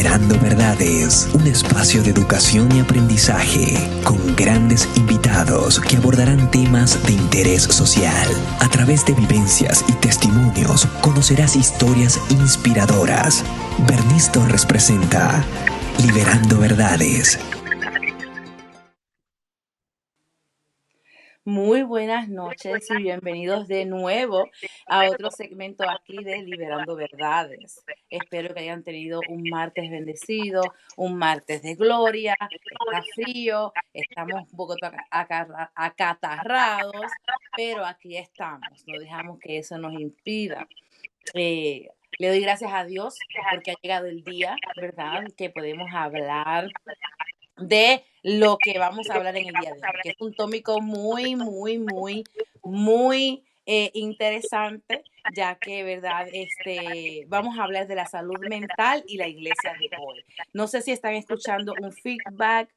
Liberando Verdades, un espacio de educación y aprendizaje con grandes invitados que abordarán temas de interés social. A través de vivencias y testimonios conocerás historias inspiradoras. Bernice Torres presenta Liberando Verdades. Muy buenas noches y bienvenidos de nuevo a otro segmento aquí de Liberando Verdades. Espero que hayan tenido un martes bendecido, un martes de gloria. Está frío, estamos un poco acatarrados, pero aquí estamos. No dejamos que eso nos impida. Le doy gracias a Dios porque ha llegado el día, ¿verdad? Que podemos hablar de lo que vamos a hablar en el día de hoy, que es un tópico muy interesante, ya que, ¿verdad? Vamos a hablar de la salud mental y la iglesia de hoy. No sé si están escuchando un feedback,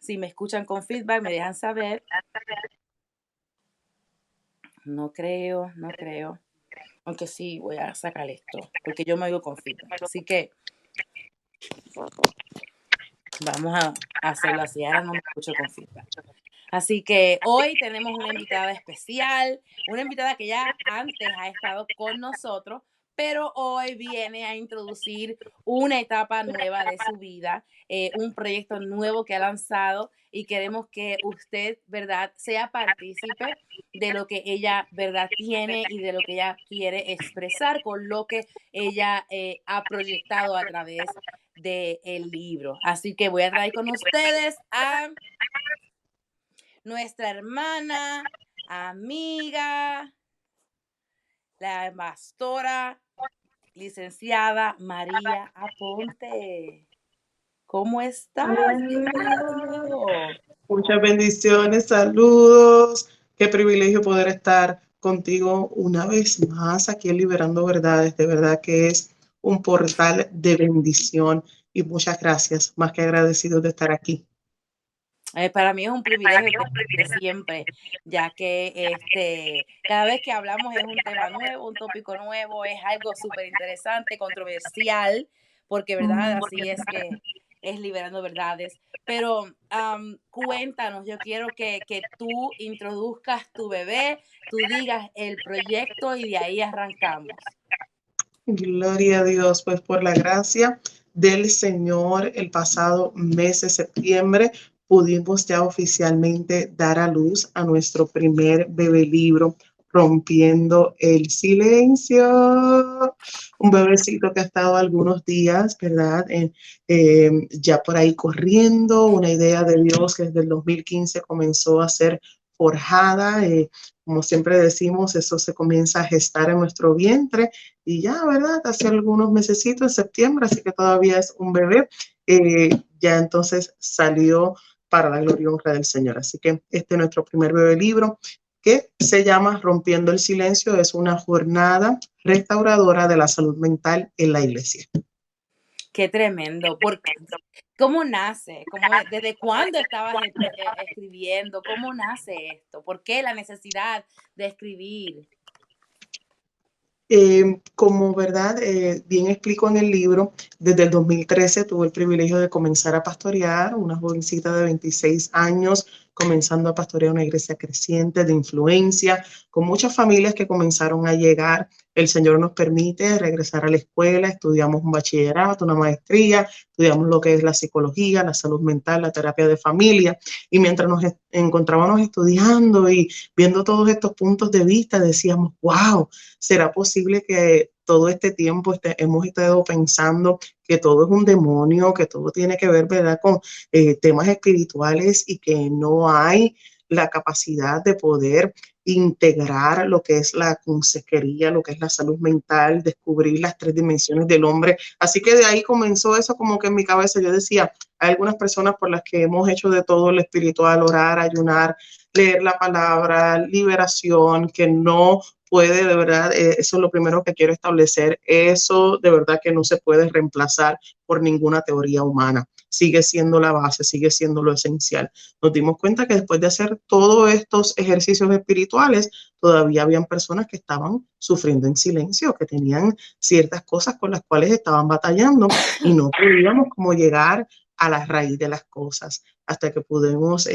si me escuchan con feedback, me dejan saber. No creo, aunque sí voy a sacar esto, porque yo me oigo con feedback, así que vamos a hacerlo así, ahora no me escucho con feedback. Así que hoy tenemos una invitada especial, una invitada que ya antes ha estado con nosotros, pero hoy viene a introducir una etapa nueva de su vida, un proyecto nuevo que ha lanzado y queremos que usted, ¿verdad?, sea partícipe de lo que ella, ¿verdad?, tiene y de lo que ella quiere expresar con lo que ella ha proyectado a través del libro. Así que voy a traer con ustedes a nuestra hermana, amiga, la pastora, licenciada María Aponte. ¿Cómo estás? Bienvenida de nuevo. Muchas bendiciones, saludos. Qué privilegio poder estar contigo una vez más aquí en Liberando Verdades. De verdad que es un portal de bendición y muchas gracias, más que agradecido de estar aquí. Para mí es un privilegio tenerte siempre, ya que cada vez que hablamos es un tema nuevo, un tópico nuevo, es algo súper interesante, controversial, porque verdad, así es que es Liberando Verdades. Pero cuéntanos, yo quiero que tú introduzcas tu bebé, tú digas el proyecto y de ahí arrancamos. Gloria a Dios, pues por la gracia del Señor, el pasado mes de septiembre pudimos ya oficialmente dar a luz a nuestro primer bebé libro, Rompiendo el Silencio. Un bebecito que ha estado algunos días, ¿verdad? Ya por ahí corriendo, una idea de Dios que desde el 2015 comenzó a ser forjada. Como siempre decimos, eso se comienza a gestar en nuestro vientre y ya, ¿verdad? Hace algunos mesecitos, en septiembre, así que todavía es un bebé. Ya entonces salió para la gloria y honra del Señor. Así que este es nuestro primer bebé libro que se llama Rompiendo el Silencio. Es una jornada restauradora de la salud mental en la iglesia. Qué tremendo. ¿Cómo nace? ¿Desde cuándo estabas escribiendo? ¿Cómo nace esto? ¿Por qué la necesidad de escribir? Como verdad, bien explico en el libro, desde el 2013 tuve el privilegio de comenzar a pastorear, una jovencita de 26 años, comenzando a pastorear una iglesia creciente de influencia, con muchas familias que comenzaron a llegar. El Señor nos permite regresar a la escuela, estudiamos un bachillerato, una maestría, estudiamos lo que es la psicología, la salud mental, la terapia de familia, y mientras nos encontrábamos estudiando y viendo todos estos puntos de vista, decíamos, wow, ¿será posible que todo este tiempo hemos estado pensando que todo es un demonio, que todo tiene que ver, ¿verdad?, con temas espirituales y que no hay la capacidad de poder integrar lo que es la consejería, lo que es la salud mental, descubrir las tres dimensiones del hombre? Así que de ahí comenzó eso como que en mi cabeza. Yo decía, hay algunas personas por las que hemos hecho de todo lo espiritual, orar, ayunar, leer la palabra, liberación, que no puede, de verdad, eso es lo primero que quiero establecer, eso de verdad que no se puede reemplazar por ninguna teoría humana. sigue siendo la base, sigue siendo lo esencial. Nos dimos cuenta que después de hacer todos estos ejercicios espirituales, todavía habían personas que estaban sufriendo en silencio, que tenían ciertas cosas con las cuales estaban batallando y no podíamos como llegar a la raíz de las cosas hasta que pudimos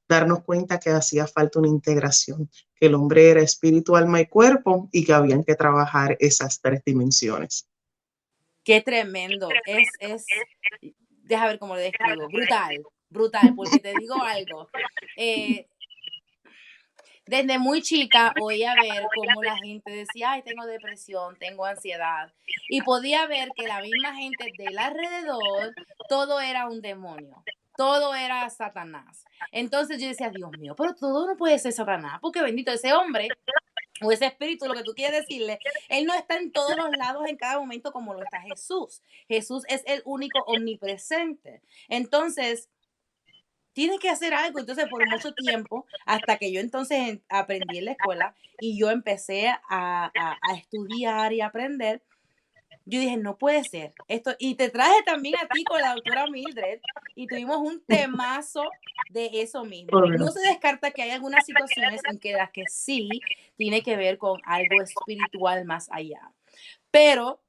darnos cuenta que hacía falta una integración, que el hombre era espíritu, alma y cuerpo y que habían que trabajar esas tres dimensiones. Qué tremendo. Deja ver cómo lo describo. Brutal, brutal, porque te digo algo. Desde muy chica oía ver cómo la gente decía, ay, tengo depresión, tengo ansiedad. Y podía ver que la misma gente del alrededor, todo era un demonio, todo era Satanás. Entonces yo decía, Dios mío, pero todo no puede ser Satanás, porque bendito ese hombre o ese espíritu, lo que tú quieres decirle, él no está en todos los lados en cada momento como lo está Jesús. Jesús es el único omnipresente. Entonces, tiene que hacer algo. Entonces, por mucho tiempo, hasta que yo entonces aprendí en la escuela y yo empecé a estudiar y aprender, yo dije, no puede ser esto. Y te traje también a ti con la doctora Mildred y tuvimos un temazo de eso mismo. No se descarta que hay algunas situaciones en que las que sí tiene que ver con algo espiritual más allá. Pero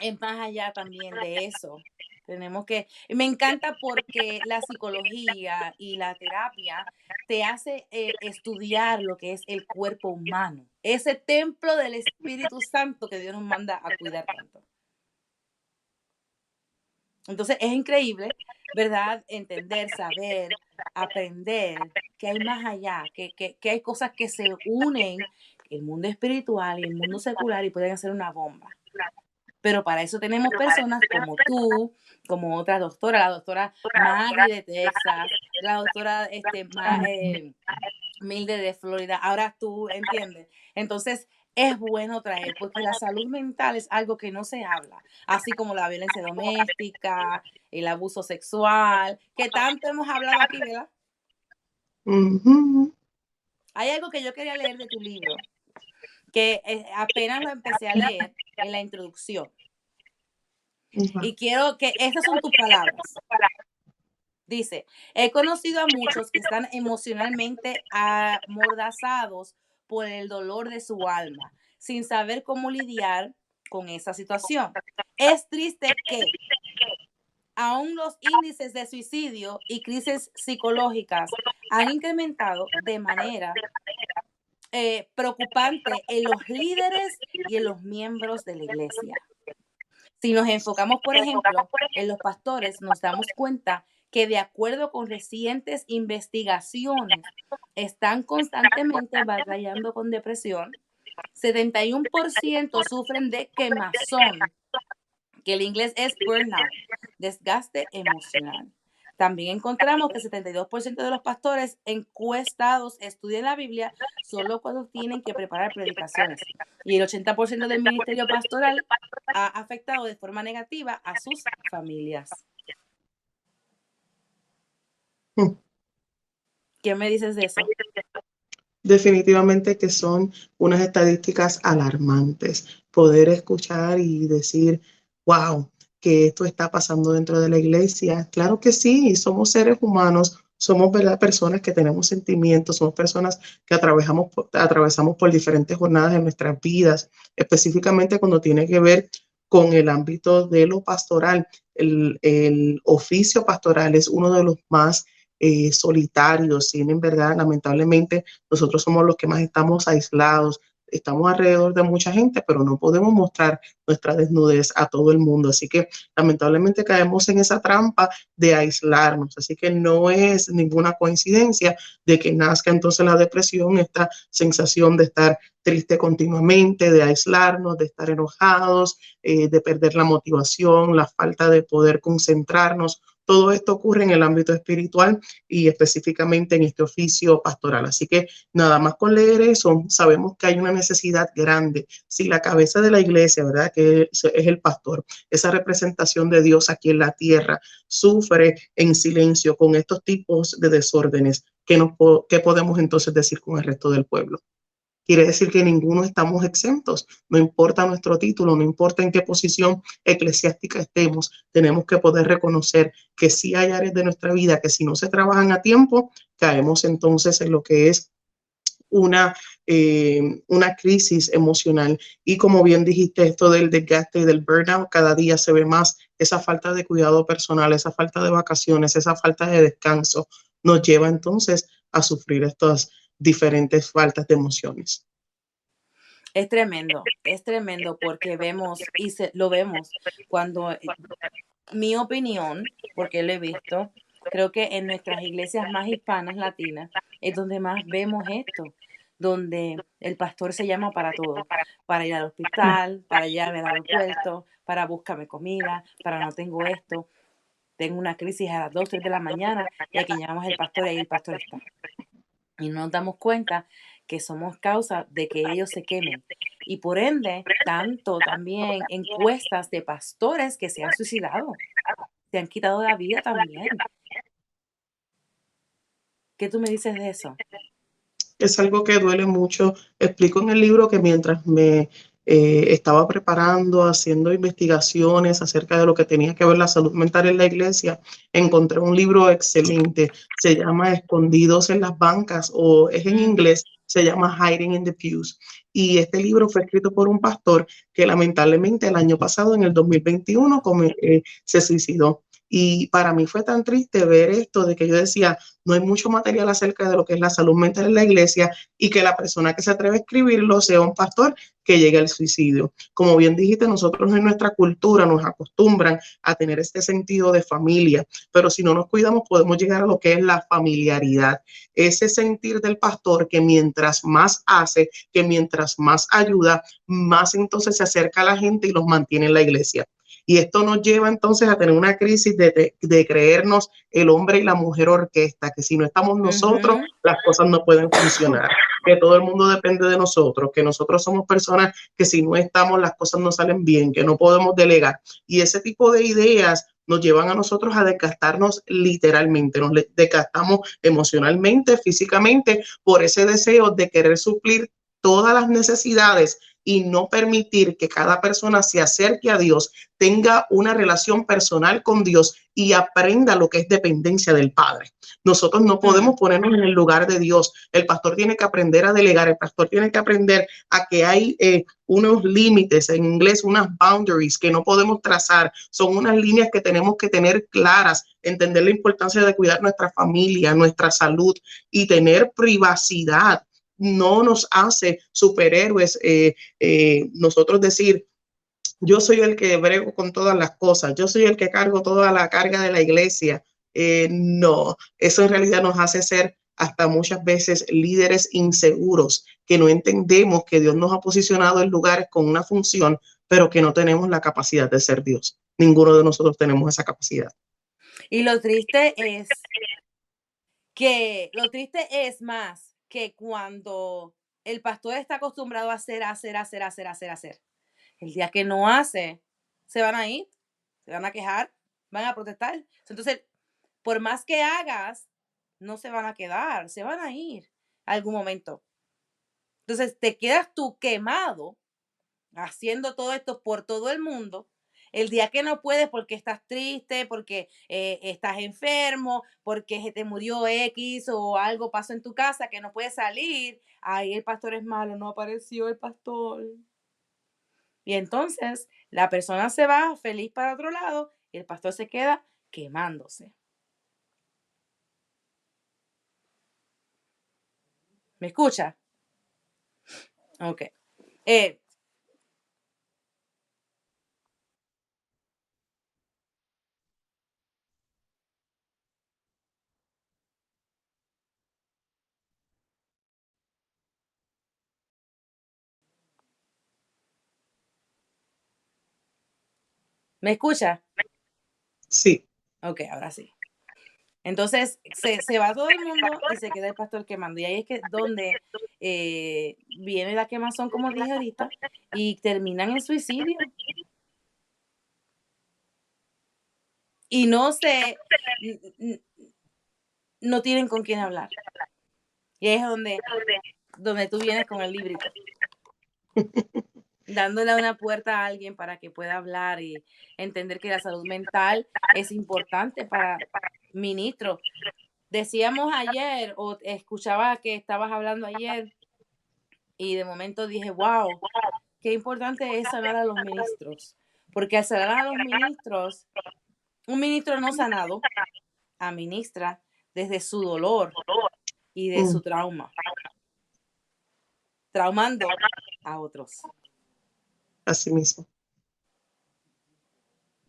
es más allá también de eso. Tenemos que, me encanta porque la psicología y la terapia te hace estudiar lo que es el cuerpo humano, ese templo del Espíritu Santo que Dios nos manda a cuidar tanto. Entonces es increíble, ¿verdad? Entender, saber, aprender que hay más allá, que hay cosas que se unen, el mundo espiritual y el mundo secular y pueden hacer una bomba. Pero para eso tenemos personas como tú, como otra doctora, la doctora Maggie de Texas, la doctora Milde de Florida, ahora tú, ¿entiendes? Entonces, es bueno traer, porque la salud mental es algo que no se habla, así como la violencia doméstica, el abuso sexual, que tanto hemos hablado aquí, ¿verdad? Hay algo que yo quería leer de tu libro, que apenas lo empecé a leer en la introducción. Y quiero que, esas son tus palabras. Dice, he conocido a muchos que están emocionalmente amordazados por el dolor de su alma, sin saber cómo lidiar con esa situación. Es triste que aún los índices de suicidio y crisis psicológicas han incrementado de manera preocupante en los líderes y en los miembros de la iglesia. Si nos enfocamos, por ejemplo, en los pastores, nos damos cuenta que de acuerdo con recientes investigaciones, están constantemente batallando con depresión. 71% sufren de quemazón, que el inglés es burnout, desgaste emocional. También encontramos que el 72% de los pastores encuestados estudian la Biblia solo cuando tienen que preparar predicaciones. Y el 80% del ministerio pastoral ha afectado de forma negativa a sus familias. ¿Qué me dices de eso? Definitivamente que son unas estadísticas alarmantes. Poder escuchar y decir, wow, que esto está pasando dentro de la iglesia. Claro que sí, somos seres humanos, somos, ¿verdad?, personas que tenemos sentimientos, somos personas que atravesamos por diferentes jornadas en nuestras vidas, específicamente cuando tiene que ver con el ámbito de lo pastoral. El oficio pastoral es uno de los más solitarios, en verdad, lamentablemente, nosotros somos los que más estamos aislados, estamos alrededor de mucha gente, pero no podemos mostrar nuestra desnudez a todo el mundo, así que lamentablemente caemos en esa trampa de aislarnos, así que no es ninguna coincidencia de que nazca entonces la depresión, esta sensación de estar triste continuamente, de aislarnos, de estar enojados, de perder la motivación, la falta de poder concentrarnos. Todo esto ocurre en el ámbito espiritual y específicamente en este oficio pastoral. Así que nada más con leer eso, sabemos que hay una necesidad grande. Si la cabeza de la iglesia, ¿verdad?, que es el pastor, esa representación de Dios aquí en la tierra, sufre en silencio con estos tipos de desórdenes, ¿qué podemos entonces decir con el resto del pueblo? quiere decir que ninguno estamos exentos. No importa nuestro título, no importa en qué posición eclesiástica estemos, tenemos que poder reconocer que sí hay áreas de nuestra vida que si no se trabajan a tiempo, caemos entonces en lo que es una crisis emocional. Y como bien dijiste, esto del desgaste y del burnout, cada día se ve más esa falta de cuidado personal, esa falta de vacaciones, esa falta de descanso, nos lleva entonces a sufrir estas diferentes faltas de emociones. Es tremendo porque vemos y lo vemos cuando mi opinión, porque lo he visto, creo que en nuestras iglesias más hispanas, latinas, es donde más vemos esto, donde el pastor se llama para todo, para ir al hospital, para llevarme al aeropuerto, para buscarme comida, para no tengo esto, tengo una crisis a las 2, 3 de la mañana y a quien llamamos el pastor y ahí el pastor está. Y no nos damos cuenta que somos causa de que ellos se quemen. Y por ende, tanto también encuestas de pastores que se han suicidado, se han quitado la vida también. ¿Qué tú me dices de eso? Es algo que duele mucho. Explico en el libro que mientras me estaba preparando, haciendo investigaciones acerca de lo que tenía que ver la salud mental en la iglesia, encontré un libro excelente. Se llama Escondidos en las bancas, o es en inglés, se llama Hiding in the Pews. Y este libro fue escrito por un pastor que lamentablemente el año pasado, en el 2021, se suicidó. Y para mí fue tan triste ver esto, de que yo decía, no hay mucho material acerca de lo que es la salud mental en la iglesia, y que la persona que se atreve a escribirlo sea un pastor que llegue al suicidio. Como bien dijiste, nosotros en nuestra cultura nos acostumbran a tener este sentido de familia, pero si no nos cuidamos podemos llegar a lo que es la familiaridad, ese sentir del pastor que mientras más hace, que mientras más ayuda, más entonces se acerca a la gente y los mantiene en la iglesia. Y esto nos lleva entonces a tener una crisis de creernos el hombre y la mujer orquesta, que si no estamos nosotros, las cosas no pueden funcionar, que todo el mundo depende de nosotros, que nosotros somos personas que si no estamos, las cosas no salen bien, que no podemos delegar. Y ese tipo de ideas nos llevan a nosotros a desgastarnos literalmente, nos desgastamos emocionalmente, físicamente, por ese deseo de querer suplir todas las necesidades y no permitir que cada persona se acerque a Dios, tenga una relación personal con Dios y aprenda lo que es dependencia del Padre. Nosotros no podemos ponernos en el lugar de Dios. El pastor tiene que aprender a delegar, el pastor tiene que aprender a que hay unos límites, en inglés unas boundaries que no podemos trazar, son unas líneas que tenemos que tener claras, entender la importancia de cuidar nuestra familia, nuestra salud y tener privacidad. No nos hace superhéroes nosotros decir, yo soy el que brego con todas las cosas, yo soy el que cargo toda la carga de la iglesia. No, eso en realidad nos hace ser hasta muchas veces líderes inseguros, que no entendemos que Dios nos ha posicionado en lugares con una función, pero que no tenemos la capacidad de ser Dios. Ninguno de nosotros tenemos esa capacidad. Y lo triste es más que cuando el pastor está acostumbrado a hacer. El día que no hace, se van a ir, se van a quejar, van a protestar. Entonces, por más que hagas, no se van a quedar, se van a ir a algún momento. Entonces, te quedas tú quemado haciendo todo esto por todo el mundo. El día que no puedes porque estás triste, porque estás enfermo, porque se te murió X o algo pasó en tu casa que no puedes salir, ahí el pastor es malo, no apareció el pastor. Y entonces la persona se va feliz para otro lado y el pastor se queda quemándose. ¿Me escucha? Ok. Eh, ¿Me escucha? Sí. Ok, ahora sí. Entonces se va todo el mundo y se queda el pastor quemando. Y ahí es que donde viene la quemazón, como dije ahorita, y terminan en suicidio. Y no tienen con quién hablar. Y ahí es donde donde tú vienes con el librito, dándole una puerta a alguien para que pueda hablar y entender que la salud mental es importante para ministro. Decíamos ayer, o escuchaba que estabas hablando ayer, y de momento dije, wow, qué importante es sanar a los ministros, porque al sanar a los ministros, un ministro no sanado administra desde su dolor y de su trauma, traumando a otros. Así mismo.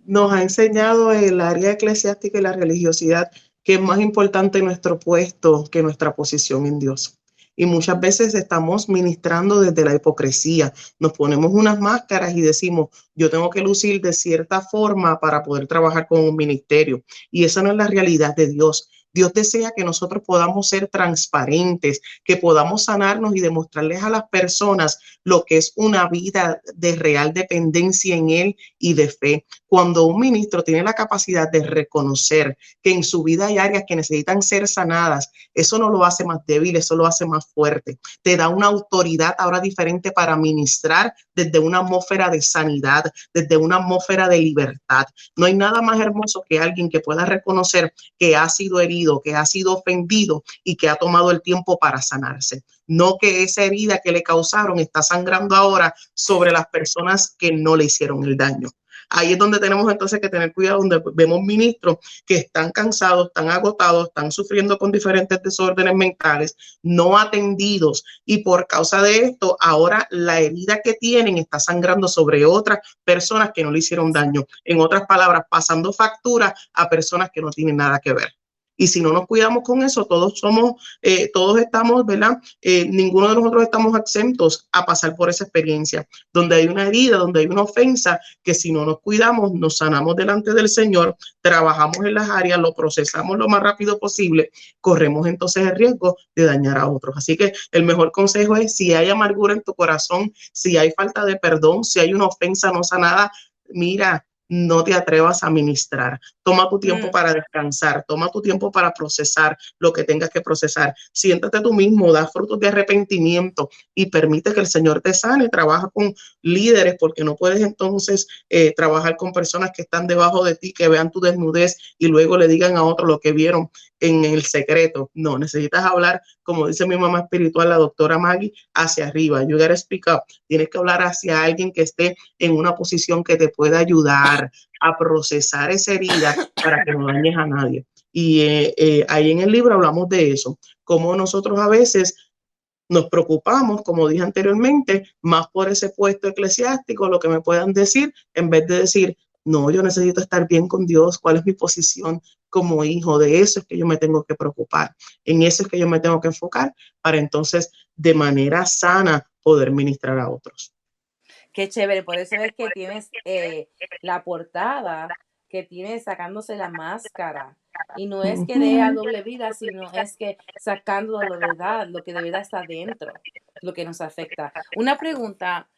Nos ha enseñado el área eclesiástica y la religiosidad que es más importante nuestro puesto que nuestra posición en Dios. Y muchas veces estamos ministrando desde la hipocresía. Nos ponemos unas máscaras y decimos, yo tengo que lucir de cierta forma para poder trabajar con un ministerio. Y esa no es la realidad de Dios. Dios desea que nosotros podamos ser transparentes, que podamos sanarnos y demostrarles a las personas lo que es una vida de real dependencia en Él y de fe. Cuando un ministro tiene la capacidad de reconocer que en su vida hay áreas que necesitan ser sanadas, eso no lo hace más débil, eso lo hace más fuerte. Te da una autoridad ahora diferente para ministrar desde una atmósfera de sanidad, desde una atmósfera de libertad. No hay nada más hermoso que alguien que pueda reconocer que ha sido herido, que ha sido ofendido y que ha tomado el tiempo para sanarse. No que esa herida que le causaron está sangrando ahora sobre las personas que no le hicieron el daño. Ahí es donde tenemos entonces que tener cuidado, donde vemos ministros que están cansados, están agotados, están sufriendo con diferentes desórdenes mentales, no atendidos, y por causa de esto, ahora la herida que tienen está sangrando sobre otras personas que no le hicieron daño. En otras palabras, pasando factura a personas que no tienen nada que ver. Y si no nos cuidamos con eso, todos estamos, ¿verdad? Ninguno de nosotros estamos exentos a pasar por esa experiencia, donde hay una herida, donde hay una ofensa, que si no nos cuidamos, nos sanamos delante del Señor, trabajamos en las áreas, lo procesamos lo más rápido posible, corremos entonces el riesgo de dañar a otros. Así que el mejor consejo es, si hay amargura en tu corazón, si hay falta de perdón, si hay una ofensa no sanada, mira, no te atrevas a ministrar. Toma tu tiempo para descansar, toma tu tiempo para procesar lo que tengas que procesar. Siéntate tú mismo, da frutos de arrepentimiento y permite que el Señor te sane. Trabaja con líderes, porque no puedes entonces trabajar con personas que están debajo de ti, que vean tu desnudez y luego le digan a otro lo que vieron en el secreto. No, necesitas hablar, como dice mi mamá espiritual, la doctora Maggie, hacia arriba. You gotta speak up. Tienes que hablar hacia alguien que esté en una posición que te pueda ayudar a procesar esa herida para que no dañes a nadie. Y ahí en el libro hablamos de eso, cómo nosotros a veces nos preocupamos, como dije anteriormente, más por ese puesto eclesiástico, lo que me puedan decir, en vez de decir, no, yo necesito estar bien con Dios, cuál es mi posición como hijo. De eso es que yo me tengo que preocupar, en eso es que yo me tengo que enfocar para entonces de manera sana poder ministrar a otros. Qué chévere, por eso es que tienes la portada que tiene sacándose la máscara. Y no es que dé a doble vida, sino es que sacando de verdad, lo que de verdad está dentro, lo que nos afecta. Una pregunta,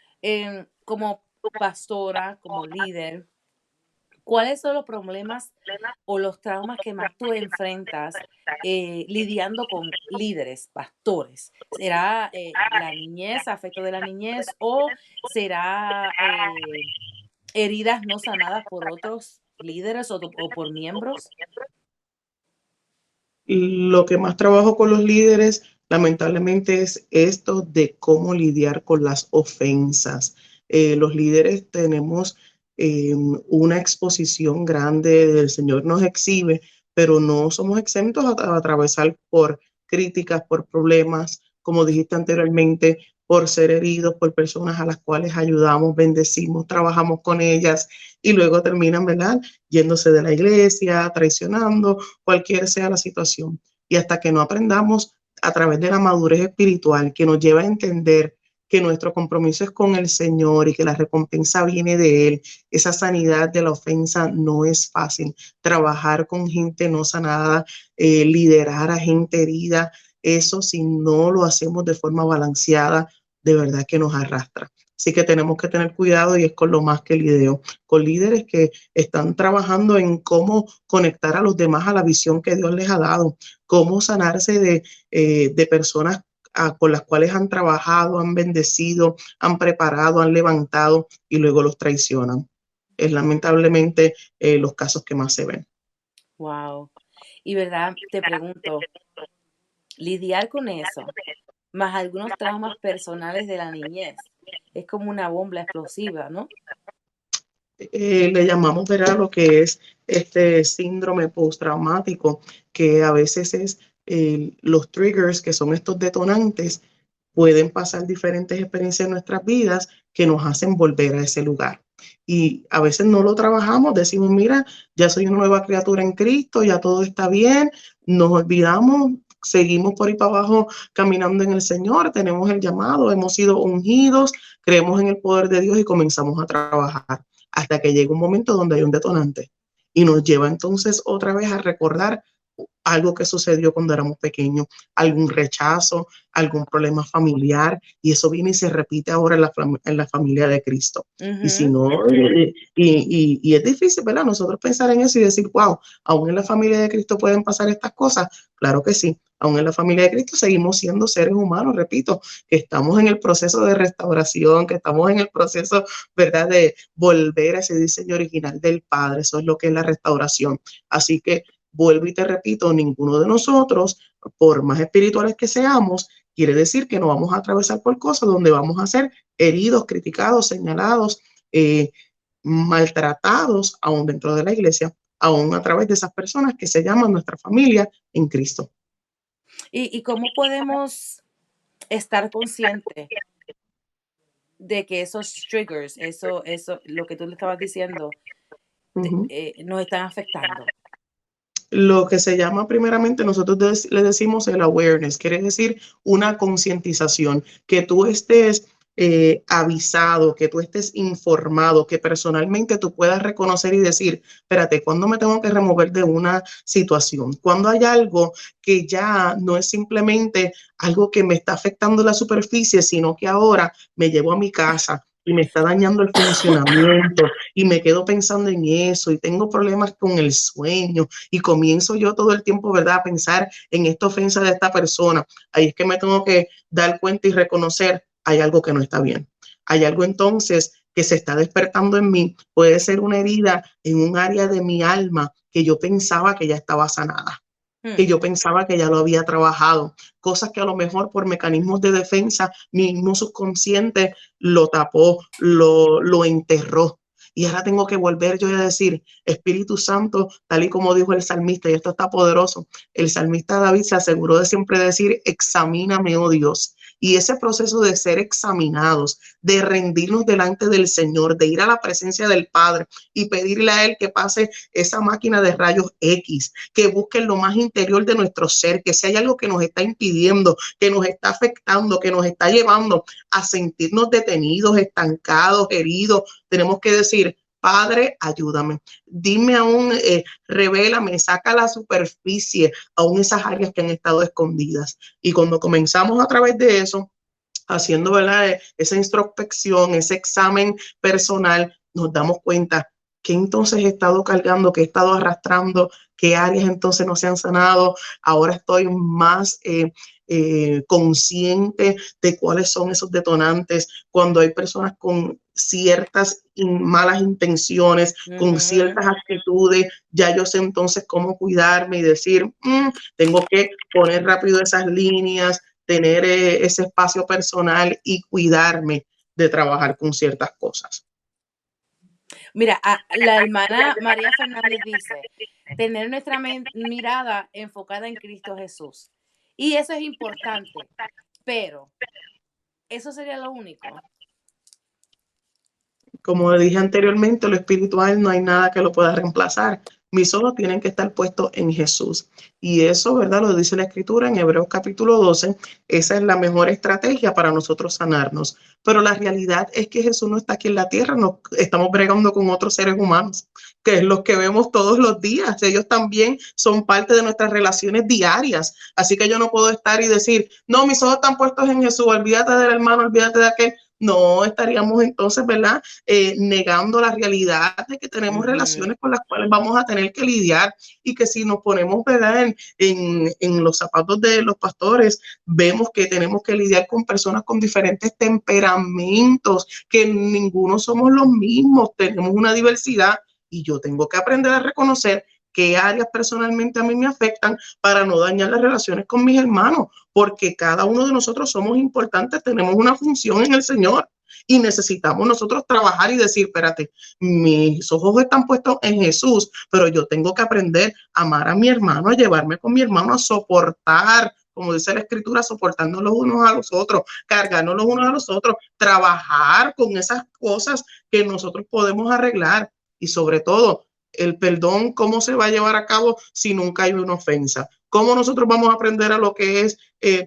como pastora, como líder, ¿cuáles son los problemas o los traumas que más tú enfrentas lidiando con líderes, pastores? ¿Será la niñez, afecto de la niñez, o será heridas no sanadas por otros líderes o por miembros? Lo que más trabajo con los líderes, lamentablemente, es esto de cómo lidiar con las ofensas. Los líderes tenemos una exposición grande, el Señor nos exhibe, pero no somos exentos a atravesar por críticas, por problemas, como dijiste anteriormente, por ser heridos, por personas a las cuales ayudamos, bendecimos, trabajamos con ellas y luego terminan, ¿verdad?, yéndose de la iglesia, traicionando, cualquier sea la situación. Y hasta que no aprendamos a través de la madurez espiritual que nos lleva a entender que nuestro compromiso es con el Señor y que la recompensa viene de Él, esa sanidad de la ofensa no es fácil. Trabajar con gente no sanada, liderar a gente herida, eso si no lo hacemos de forma balanceada, de verdad que nos arrastra. Así que tenemos que tener cuidado y es con lo más que lidio, con líderes que están trabajando en cómo conectar a los demás a la visión que Dios les ha dado, cómo sanarse de personas con las cuales han trabajado, han bendecido, han preparado, han levantado y luego los traicionan. Es lamentablemente los casos que más se ven. Wow. Y verdad, te pregunto, lidiar con eso, más algunos traumas personales de la niñez, es como una bomba explosiva, ¿no? Le llamamos, ¿verdad?, lo que es este síndrome postraumático, que a veces es los triggers, que son estos detonantes, pueden pasar diferentes experiencias en nuestras vidas que nos hacen volver a ese lugar. Y a veces no lo trabajamos, decimos, mira, ya soy una nueva criatura en Cristo, ya todo está bien, nos olvidamos, seguimos por ahí para abajo caminando en el Señor, tenemos el llamado, hemos sido ungidos, creemos en el poder de Dios y comenzamos a trabajar hasta que llega un momento donde hay un detonante y nos lleva entonces otra vez a recordar algo que sucedió cuando éramos pequeños, algún rechazo, algún problema familiar, y eso viene y se repite ahora en la familia de Cristo. Y si no, y es difícil, ¿verdad? Nosotros pensar en eso y decir, wow, aún en la familia de Cristo pueden pasar estas cosas. Claro que sí, aún en la familia de Cristo seguimos siendo seres humanos, repito, que estamos en el proceso de restauración, que estamos en el proceso, ¿verdad?, de volver a ese diseño original del Padre. Eso es lo que es la restauración. Así que vuelvo y te repito, ninguno de nosotros, por más espirituales que seamos, quiere decir que no vamos a atravesar por cosas donde vamos a ser heridos, criticados, señalados, maltratados, aún dentro de la iglesia, aún a través de esas personas que se llaman nuestra familia en Cristo. ¿Y cómo podemos estar conscientes de que esos triggers, eso, lo que tú le estabas diciendo, nos están afectando? Lo que se llama primeramente, nosotros le decimos el awareness, quiere decir una concientización, que tú estés avisado, que tú estés informado, que personalmente tú puedas reconocer y decir, espérate, ¿cuándo me tengo que remover de una situación? ¿Cuándo hay algo que ya no es simplemente algo que me está afectando la superficie, sino que ahora me llevo a mi casa y me está dañando el funcionamiento y me quedo pensando en eso y tengo problemas con el sueño y comienzo yo todo el tiempo, ¿verdad?, a pensar en esta ofensa de esta persona? Ahí es que me tengo que dar cuenta y reconocer, hay algo que no está bien. Hay algo entonces que se está despertando en mí. Puede ser una herida en un área de mi alma que yo pensaba que ya estaba sanada, que yo pensaba que ya lo había trabajado, cosas que a lo mejor por mecanismos de defensa mi mismo subconsciente lo tapó, lo enterró. Y ahora tengo que volver yo a decir, Espíritu Santo, tal y como dijo el salmista, y esto está poderoso, el salmista David se aseguró de siempre decir, examíname, oh Dios. Y ese proceso de ser examinados, de rendirnos delante del Señor, de ir a la presencia del Padre y pedirle a Él que pase esa máquina de rayos X, que busque lo más interior de nuestro ser, que si hay algo que nos está impidiendo, que nos está afectando, que nos está llevando a sentirnos detenidos, estancados, heridos, tenemos que decir, Padre, ayúdame. Dime aún, revélame, saca a la superficie aún esas áreas que han estado escondidas. Y cuando comenzamos a través de eso, haciendo, ¿verdad?, esa introspección, ese examen personal, nos damos cuenta que entonces he estado cargando, que he estado arrastrando, qué áreas entonces no se han sanado. Ahora estoy más consciente de cuáles son esos detonantes. Cuando hay personas con ciertas malas intenciones, con ciertas actitudes, ya yo sé entonces cómo cuidarme y decir, tengo que poner rápido esas líneas, tener ese espacio personal y cuidarme de trabajar con ciertas cosas. Mira, la hermana María Fernández dice, tener nuestra mirada enfocada en Cristo Jesús. Y eso es importante, pero eso sería lo único. Como dije anteriormente, lo espiritual no hay nada que lo pueda reemplazar. Mis ojos tienen que estar puestos en Jesús. Y eso, ¿verdad?, lo dice la Escritura en Hebreos capítulo 12. Esa es la mejor estrategia para nosotros sanarnos. Pero la realidad es que Jesús no está aquí en la tierra. No, estamos bregando con otros seres humanos, que es los que vemos todos los días. Ellos también son parte de nuestras relaciones diarias. Así que yo no puedo estar y decir, no, mis ojos están puestos en Jesús, olvídate del hermano, olvídate de aquel, no estaríamos entonces, ¿verdad? Negando la realidad de que tenemos Ujú. relaciones con las cuales vamos a tener que lidiar y que si nos ponemos, ¿verdad? En los zapatos de los pastores, vemos que tenemos que lidiar con personas con diferentes temperamentos, que ninguno somos los mismos, tenemos una diversidad y yo tengo que aprender a reconocer qué áreas personalmente a mí me afectan para no dañar las relaciones con mis hermanos, porque cada uno de nosotros somos importantes, tenemos una función en el Señor y necesitamos nosotros trabajar y decir, espérate, mis ojos están puestos en Jesús, pero yo tengo que aprender a amar a mi hermano, a llevarme con mi hermano, a soportar, como dice la escritura, soportarnos los unos a los otros, cargarnos los unos a los otros, trabajar con esas cosas que nosotros podemos arreglar y sobre todo el perdón, ¿cómo se va a llevar a cabo si nunca hay una ofensa? ¿Cómo nosotros vamos a aprender a lo que es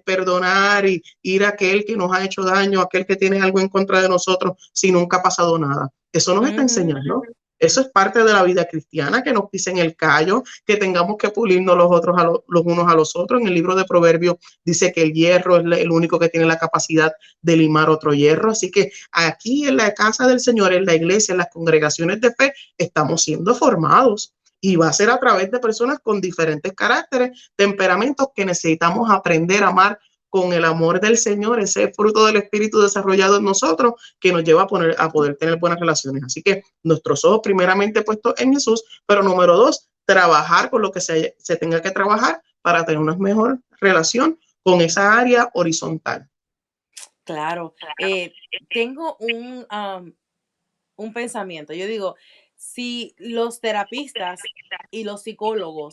perdonar y ir a aquel que nos ha hecho daño, aquel que tiene algo en contra de nosotros si nunca ha pasado nada? Eso nos está Ujú. enseñando. Eso es parte de la vida cristiana, que nos pisen el callo, que tengamos que pulirnos los otros los unos a los otros. En el libro de Proverbios dice que el hierro es el único que tiene la capacidad de limar otro hierro. Así que aquí en la casa del Señor, en la iglesia, en las congregaciones de fe, estamos siendo formados y va a ser a través de personas con diferentes caracteres, temperamentos que necesitamos aprender a amar con el amor del Señor, ese fruto del Espíritu desarrollado en nosotros que nos lleva a poder tener buenas relaciones. Así que nuestros ojos primeramente puestos en Jesús, pero número dos, trabajar con lo que se tenga que trabajar para tener una mejor relación con esa área horizontal. Claro. Tengo un pensamiento. Yo digo, si los terapistas y los psicólogos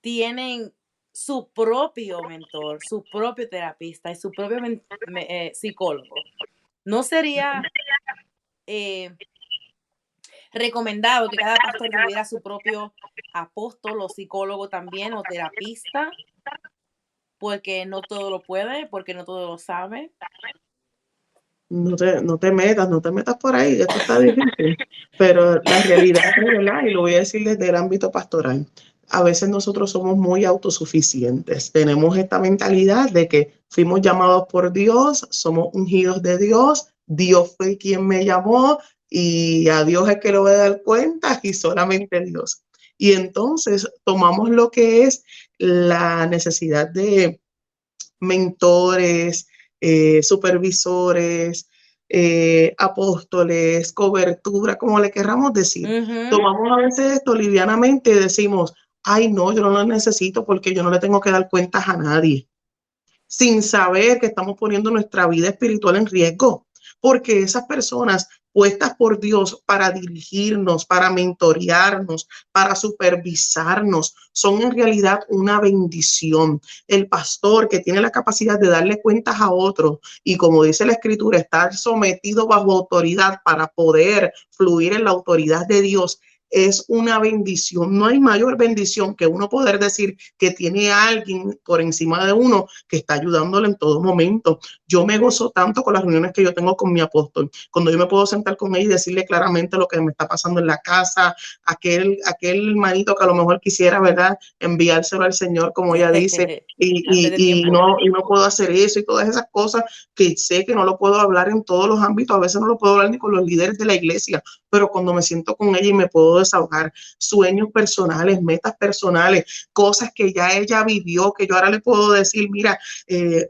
tienen su propio mentor, su propio terapista y su propio psicólogo, ¿no sería eh, recomendado que cada pastor tuviera su propio apóstol o psicólogo también o terapista? Porque no todo lo puede, porque no todo lo sabe. No te metas por ahí, esto está difícil. Pero la realidad es, ¿verdad? Y lo voy a decir desde el ámbito pastoral. A veces nosotros somos muy autosuficientes. Tenemos esta mentalidad de que fuimos llamados por Dios, somos ungidos de Dios, Dios fue quien me llamó y a Dios es que le voy a dar cuenta y solamente Dios. Y entonces tomamos lo que es la necesidad de mentores, supervisores, apóstoles, cobertura, como le querramos decir. Ujú. Tomamos a veces esto livianamente y decimos, ay, no, yo no lo necesito porque yo no le tengo que dar cuentas a nadie sin saber que estamos poniendo nuestra vida espiritual en riesgo, porque esas personas puestas por Dios para dirigirnos, para mentorearnos, para supervisarnos, son en realidad una bendición. El pastor que tiene la capacidad de darle cuentas a otros y como dice la escritura, estar sometido bajo autoridad para poder fluir en la autoridad de Dios es una bendición. No hay mayor bendición que uno poder decir que tiene a alguien por encima de uno que está ayudándole en todo momento. Yo me gozo tanto con las reuniones que yo tengo con mi apóstol, cuando yo me puedo sentar con ella y decirle claramente lo que me está pasando en la casa, aquel manito que a lo mejor quisiera, ¿verdad? Enviárselo al Señor, como ella dice, Antes de tiempo. y no puedo hacer eso y todas esas cosas que sé que no lo puedo hablar en todos los ámbitos, a veces no lo puedo hablar ni con los líderes de la iglesia, pero cuando me siento con ella y me puedo desahogar, sueños personales, metas personales, cosas que ya ella vivió, que yo ahora le puedo decir, mira,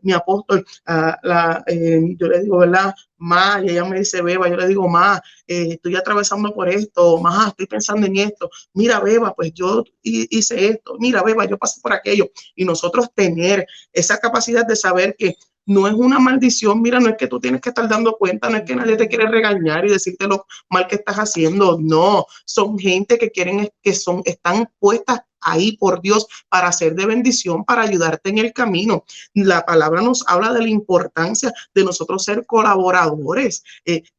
mi apóstol, yo le digo, ¿verdad? Ma, y ella me dice, Beba, yo le digo, ma, estoy atravesando por esto, ma, estoy pensando en esto, mira, Beba, pues yo hice esto, mira, Beba, yo pasé por aquello, y nosotros tener esa capacidad de saber que no es una maldición, mira, no es que tú tienes que estar dando cuenta, no es que nadie te quiere regañar y decirte lo mal que estás haciendo, no, son gente que quieren, están puestas ahí por Dios para ser de bendición, para ayudarte en el camino. La palabra nos habla de la importancia de nosotros ser colaboradores.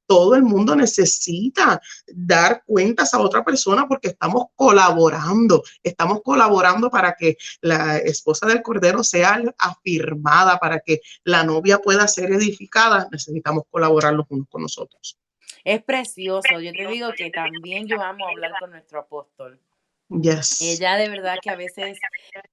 Todo el mundo necesita dar cuentas a otra persona porque estamos colaborando para que la esposa del Cordero sea afirmada, para que la novia pueda ser edificada. Necesitamos colaborar los unos con nosotros. Es precioso. Yo te digo que también yo amo hablar con nuestro apóstol. Yes. Ella de verdad que a veces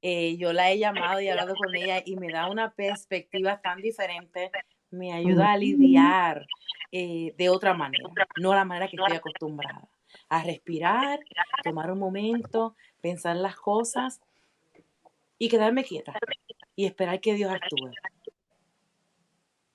yo la he llamado y he hablado con ella y me da una perspectiva tan diferente me ayuda a lidiar de otra manera, no la manera que estoy acostumbrada. A respirar, tomar un momento, pensar las cosas y quedarme quieta y esperar que Dios actúe.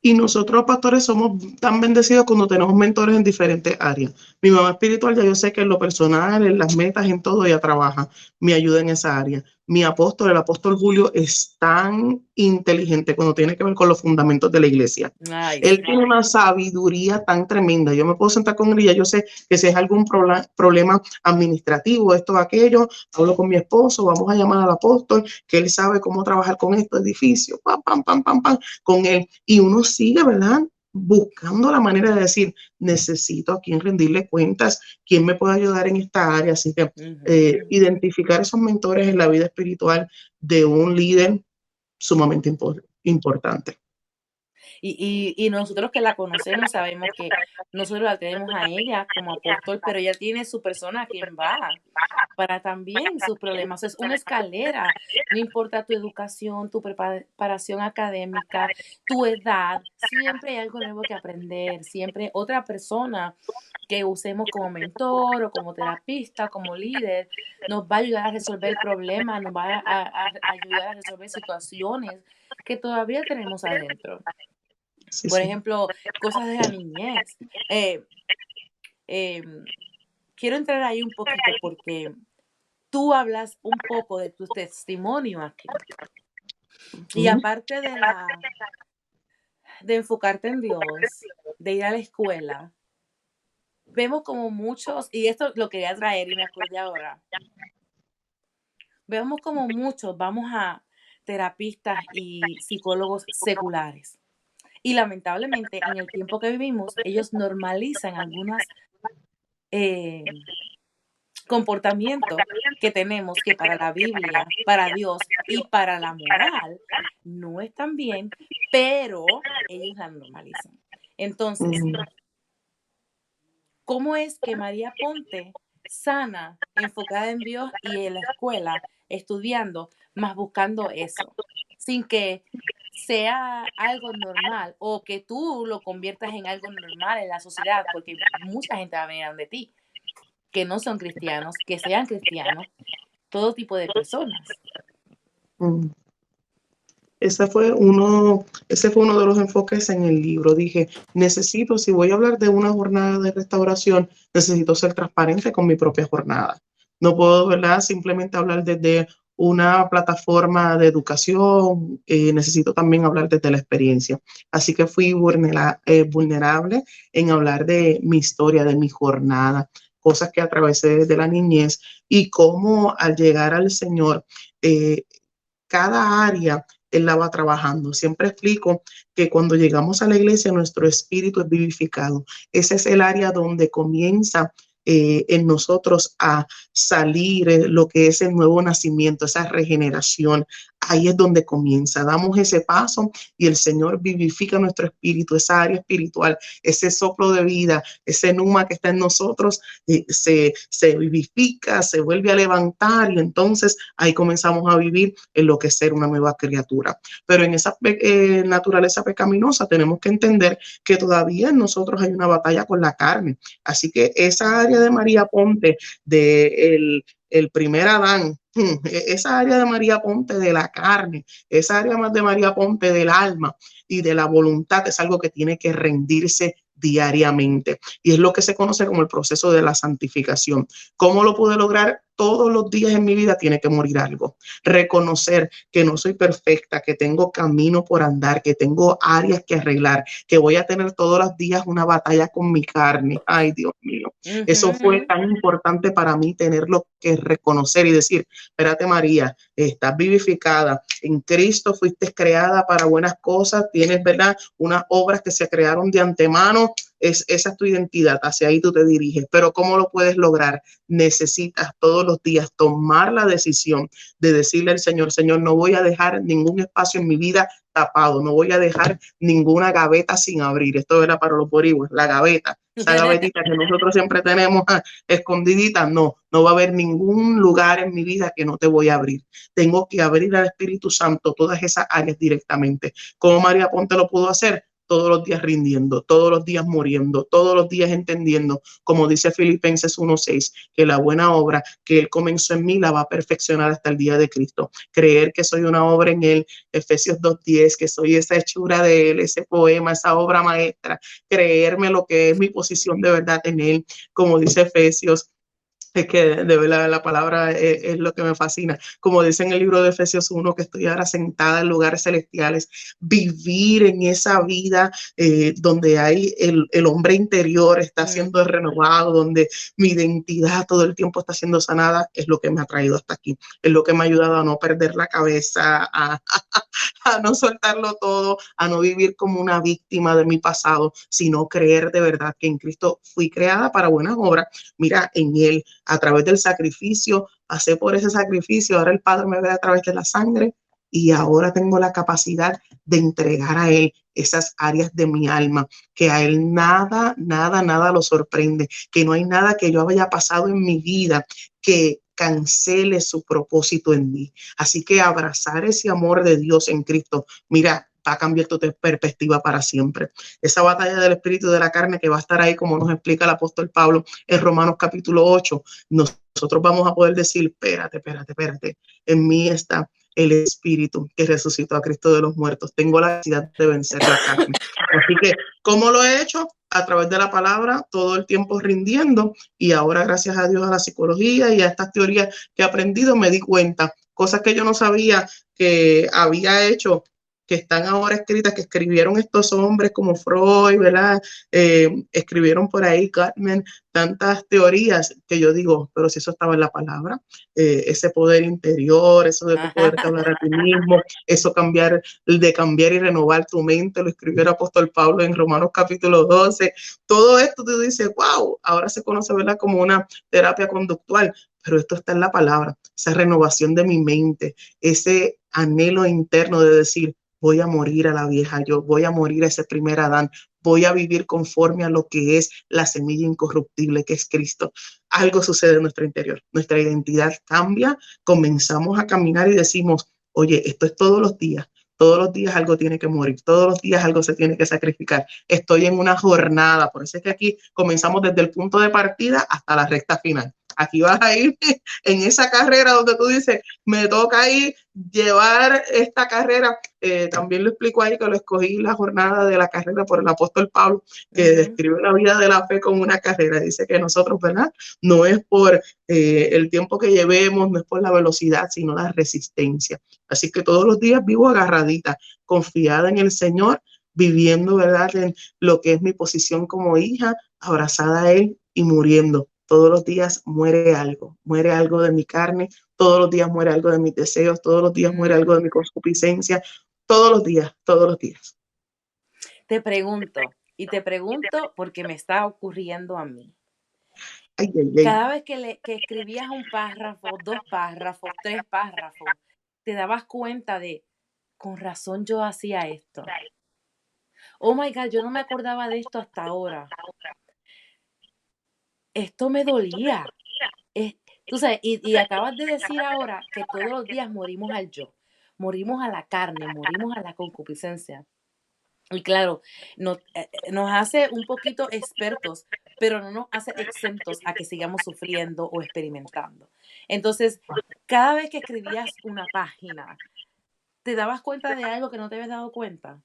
Y nosotros, pastores, somos tan bendecidos cuando tenemos mentores en diferentes áreas. Mi mamá espiritual, ya yo sé que en lo personal, en las metas, en todo, ella trabaja, me ayuda en esa área. Mi apóstol, el apóstol Julio, es tan inteligente cuando tiene que ver con los fundamentos de la iglesia. Ay, Él sí. tiene una sabiduría tan tremenda. Yo me puedo sentar con él y ya yo sé que si es algún problema administrativo, esto o aquello, hablo con mi esposo, vamos a llamar al apóstol, que él sabe cómo trabajar con estos edificios, pam, pam, pam, pam, pam, con él. Y uno sigue, ¿verdad? Buscando la manera de decir, necesito a quien rendirle cuentas, quién me puede ayudar en esta área. Así que identificar esos mentores en la vida espiritual de un líder sumamente importante. Y nosotros que la conocemos sabemos que nosotros la tenemos a ella como apóstol, pero ella tiene su persona a quien va para también sus problemas. Es una escalera, no importa tu educación, tu preparación académica, tu edad, siempre hay algo nuevo que aprender, siempre otra persona que usemos como mentor o como terapista, como líder, nos va a ayudar a resolver problemas, nos va a ayudar a resolver situaciones que todavía tenemos adentro. Sí, Por sí. ejemplo, cosas de la niñez. Eh, quiero entrar ahí un poquito porque tú hablas un poco de tu testimonio aquí. Y aparte de enfocarte en Dios, de ir a la escuela, vemos como muchos, y esto lo quería traer y me acordé ahora, vemos como muchos vamos a terapistas y psicólogos seculares. Y lamentablemente en el tiempo que vivimos, ellos normalizan algunas comportamientos que tenemos que para la Biblia, para Dios y para la moral no están bien, pero ellos la normalizan. Entonces, ¿cómo es que María Ponte sana, enfocada en Dios y en la escuela, estudiando, más buscando eso, sin que sea algo normal o que tú lo conviertas en algo normal en la sociedad? Porque mucha gente va a venir de ti que no son cristianos, que sean cristianos, todo tipo de personas. Ese fue uno de los enfoques en el libro. Dije, necesito, si voy a hablar de una jornada de restauración, necesito ser transparente con mi propia jornada. No puedo, ¿verdad?, simplemente hablar desde una plataforma de educación, necesito también hablar desde la experiencia. Así que fui vulnerable en hablar de mi historia, de mi jornada, cosas que atravesé desde la niñez y cómo al llegar al Señor, cada área Él la va trabajando. Siempre explico que cuando llegamos a la iglesia, nuestro espíritu es vivificado. Ese es el área donde comienza en nosotros a salir lo que es el nuevo nacimiento, esa regeneración. Ahí es donde comienza. Damos ese paso y el Señor vivifica nuestro espíritu, esa área espiritual, ese soplo de vida, ese pneuma que está en nosotros, se vivifica, se vuelve a levantar y entonces ahí comenzamos a vivir en lo que es ser una nueva criatura. Pero en esa naturaleza pecaminosa tenemos que entender que todavía en nosotros hay una batalla con la carne. Así que esa área de María Ponte, de el primer Adán, esa área de María Ponte de la carne, esa área más de María Ponte del alma y de la voluntad es algo que tiene que rendirse diariamente. Y es lo que se conoce como el proceso de la santificación. ¿Cómo lo pude lograr? Todos los días en mi vida tiene que morir algo. Reconocer que no soy perfecta, que tengo camino por andar, que tengo áreas que arreglar, que voy a tener todos los días una batalla con mi carne. Ay, Dios mío. Eso fue tan importante para mí tenerlo que reconocer y decir, espérate María, estás vivificada. En Cristo fuiste creada para buenas cosas. Tienes, ¿verdad?, unas obras que se crearon de antemano. Esa es tu identidad, hacia ahí tú te diriges. Pero ¿cómo lo puedes lograr? Necesitas todos los días tomar la decisión de decirle al Señor, Señor, no voy a dejar ningún espacio en mi vida tapado, no voy a dejar ninguna gaveta sin abrir. Esto era para los boricuas, la gaveta, esa gavetita que nosotros siempre tenemos escondidita. No va a haber ningún lugar en mi vida que no te voy a abrir. Tengo que abrir al Espíritu Santo todas esas áreas directamente. ¿Cómo María Ponte lo pudo hacer? todos los días rindiendo, todos los días muriendo, todos los días entendiendo, como dice Filipenses 1:6, que la buena obra que Él comenzó en mí la va a perfeccionar hasta el día de Cristo. Creer que soy una obra en Él, Efesios 2:10, que soy esa hechura de Él, ese poema, esa obra maestra, creerme lo que es mi posición de verdad en Él, como dice Efesios. Es que de verdad la palabra es lo que me fascina. Como dice en el libro de Efesios 1, que estoy ahora sentada en lugares celestiales, vivir en esa vida donde hay el hombre interior está siendo renovado, donde mi identidad todo el tiempo está siendo sanada, es lo que me ha traído hasta aquí. Es lo que me ha ayudado a no perder la cabeza, a no soltarlo todo, a no vivir como una víctima de mi pasado, sino creer de verdad que en Cristo fui creada para buenas obras. Mira, en Él, a través del sacrificio, pasé por ese sacrificio, ahora el Padre me ve a través de la sangre y ahora tengo la capacidad de entregar a Él esas áreas de mi alma, que a Él nada, nada, nada lo sorprende, que no hay nada que yo haya pasado en mi vida que cancele su propósito en mí. Así que abrazar ese amor de Dios en Cristo, mira, va a cambiar tu perspectiva para siempre. Esa batalla del espíritu y de la carne que va a estar ahí, como nos explica el apóstol Pablo en Romanos capítulo 8, nosotros vamos a poder decir, espérate, en mí está el espíritu que resucitó a Cristo de los muertos. Tengo la necesidad de vencer la carne. Así que, ¿cómo lo he hecho? A través de la palabra, todo el tiempo rindiendo, y ahora gracias a Dios, a la psicología y a estas teorías que he aprendido, me di cuenta, cosas que yo no sabía que había hecho, que están ahora escritas, que escribieron estos hombres como Freud, ¿verdad? Escribieron por ahí, Carmen, tantas teorías que yo digo, pero si eso estaba en la palabra, ese poder interior, eso de poderte hablar a ti mismo, eso de cambiar y renovar tu mente, lo escribió el apóstol Pablo en Romanos capítulo 12, todo esto tú dices, wow, ahora se conoce, ¿verdad?, como una terapia conductual, pero esto está en la palabra, esa renovación de mi mente, ese anhelo interno de decir, voy a morir a la vieja yo, voy a morir a ese primer Adán, voy a vivir conforme a lo que es la semilla incorruptible que es Cristo. Algo sucede en nuestro interior, nuestra identidad cambia, comenzamos a caminar y decimos, oye, esto es todos los días algo tiene que morir, todos los días algo se tiene que sacrificar. Estoy en una jornada, por eso es que aquí comenzamos desde el punto de partida hasta la recta final. Aquí vas a ir en esa carrera donde tú dices, me toca ir llevar esta carrera. También lo explico ahí que lo escogí la jornada de la carrera por el apóstol Pablo, que describe la vida de la fe como una carrera. Dice que nosotros, ¿verdad? No es por el tiempo que llevemos, no es por la velocidad, sino la resistencia. Así que todos los días vivo agarradita, confiada en el Señor, viviendo, ¿verdad?, en lo que es mi posición como hija, abrazada a Él y muriendo. Todos los días muere algo de mi carne, todos los días muere algo de mis deseos, todos los días muere algo de mi concupiscencia, todos los días, todos los días. Te pregunto porque me está ocurriendo a mí. Ay. Cada vez que escribías un párrafo, 2 párrafos, 3 párrafos, te dabas cuenta de, con razón yo hacía esto. Oh my God, yo no me acordaba de esto hasta ahora. Esto me dolía. Tú sabes, y acabas de decir ahora que todos los días morimos al yo, morimos a la carne, morimos a la concupiscencia. Y claro, nos hace un poquito expertos, pero no nos hace exentos a que sigamos sufriendo o experimentando. Entonces, cada vez que escribías una página, ¿te dabas cuenta de algo que no te habías dado cuenta?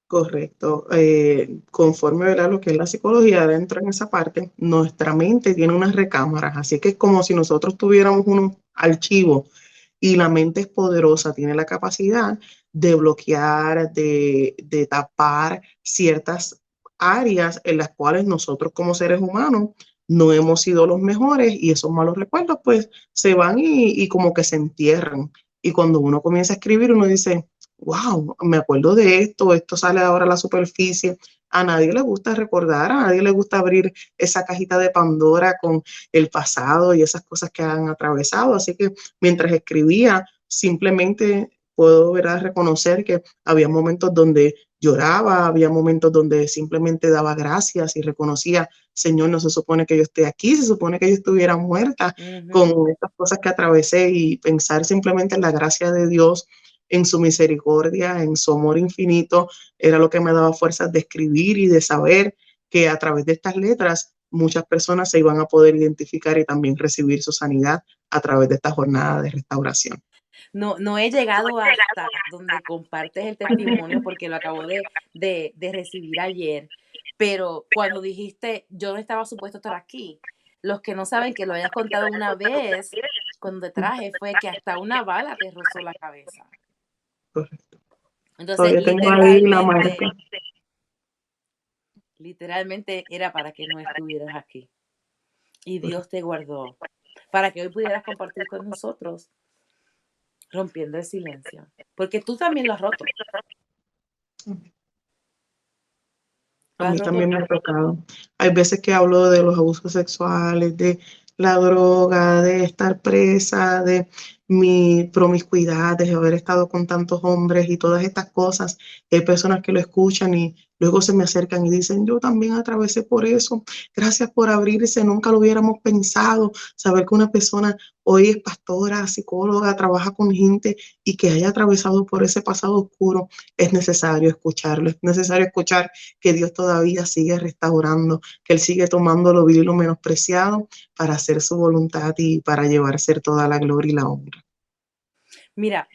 Correcto. Conforme, ¿verdad?, lo que es la psicología, dentro en esa parte, nuestra mente tiene unas recámaras, así que es como si nosotros tuviéramos unos archivos y la mente es poderosa, tiene la capacidad de bloquear, de tapar ciertas áreas en las cuales nosotros como seres humanos no hemos sido los mejores y esos malos recuerdos pues se van y como que se entierran. Y cuando uno comienza a escribir, uno dice, wow, me acuerdo de esto sale ahora a la superficie. A nadie le gusta recordar, a nadie le gusta abrir esa cajita de Pandora con el pasado y esas cosas que han atravesado. Así que mientras escribía, simplemente puedo, ¿verdad?, reconocer que había momentos donde lloraba, había momentos donde simplemente daba gracias y reconocía, Señor, no se supone que yo esté aquí, se supone que yo estuviera muerta con estas cosas que atravesé, y pensar simplemente en la gracia de Dios en su misericordia, en su amor infinito, era lo que me daba fuerzas de escribir y de saber que a través de estas letras muchas personas se iban a poder identificar y también recibir su sanidad a través de esta jornada de restauración. No he llegado hasta donde compartes el testimonio porque lo acabo de recibir ayer, pero cuando dijiste, yo no estaba supuesto a estar aquí, los que no saben que lo hayas contado una vez, cuando te traje, fue que hasta una bala te rozó la cabeza. Correcto. Entonces, Todavía tengo ahí la marca. literalmente era para que no estuvieras aquí. Y Dios te guardó para que hoy pudieras compartir con nosotros, rompiendo el silencio. Porque tú también lo has roto. A mí también me ha tocado. Hay veces que hablo de los abusos sexuales, de la droga, de estar presa, de mi promiscuidad, de haber estado con tantos hombres y todas estas cosas. Hay personas que lo escuchan y luego se me acercan y dicen, yo también atravesé por eso. Gracias por abrirse, nunca lo hubiéramos pensado. Saber que una persona hoy es pastora, psicóloga, trabaja con gente y que haya atravesado por ese pasado oscuro, es necesario escucharlo, es necesario escuchar que Dios todavía sigue restaurando, que Él sigue tomando lo vil y lo menospreciado para hacer su voluntad y para llevarse toda la gloria y la honra. Mira,